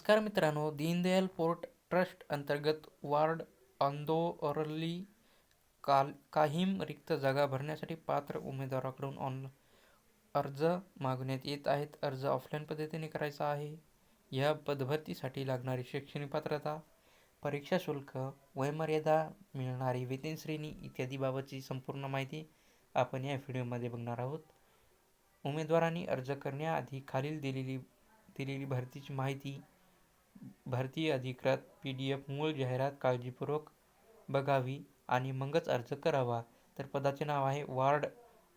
नमस्कार मित्रांनो, Deendayal port trust अंतर्गत वार्ड अंदोरली काहीम रिक्त जागा भरण्यासाठी पात्र उमेदवाराकडून अर्ज मागवण्यात येत आहेत. अर्ज ऑफलाईन पद्धतीने करायचा आहे. या पदभरतीसाठी लागणारी शैक्षणिक पात्रता, परीक्षा शुल्क, वयमर्यादा, मिळणारी वेतन श्रेणी इत्यादी बाबतची संपूर्ण माहिती आपण या व्हिडिओमध्ये बघणार आहोत. उमेदवारांनी अर्ज करण्याआधी खालील दिलेली भरतीची माहिती, भरती अधिकृत PDF मूळ जाहिरात काळजीपूर्वक बघावी आणि मगच अर्ज करावा. तर पदाचे नाव आहे वार्ड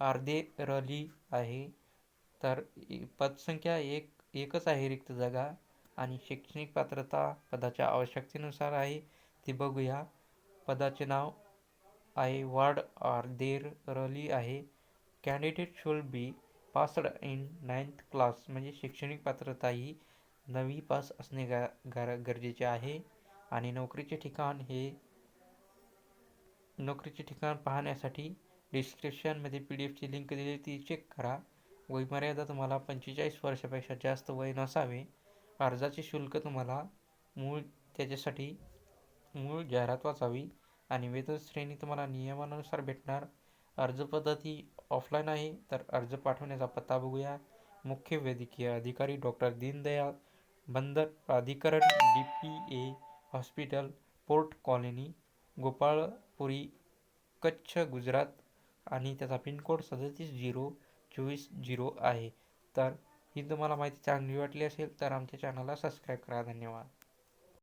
आर्देरली आहे. तर पदसंख्या एकच आहे, रिक्त जागा. आणि शैक्षणिक पात्रता पदाच्या आवश्यकतेनुसार आहे ते बघूया. पदाचे नाव आहे वार्ड आर्देरली आहे. Candidate should be passed in 9th class, म्हणजे शैक्षणिक पात्रता ही 9वी पास असणे गरजेचे आहे. आणि नोकरीचे ठिकाण पाहण्यासाठी डिस्क्रिप्शनमध्ये PDF लिंक दिली, ती चेक करा. वयमर्यादा तुम्हाला 45 वर्षापेक्षा जास्त वय नसावे. अर्जाचे शुल्क तुम्हाला त्याच्यासाठी मूळ जाहिरात वाचावी आणि वेतन श्रेणी तुम्हाला नियमानुसार भेटणार. अर्ज पद्धती ऑफलाईन आहे. तर अर्ज पाठवण्याचा पत्ता बघूया. मुख्य वैद्यकीय अधिकारी डॉक्टर दीनदयाल बंदर प्राधिकरण, DPA hospital, port colony, Gopalpuri, Kutch, Gujarat. आणि त्याचा पिनकोड 370420 आहे. तर ही तुम्हाला माहिती चांगली वाटली असेल तर आमच्या चॅनलला सबस्क्राईब करा. धन्यवाद.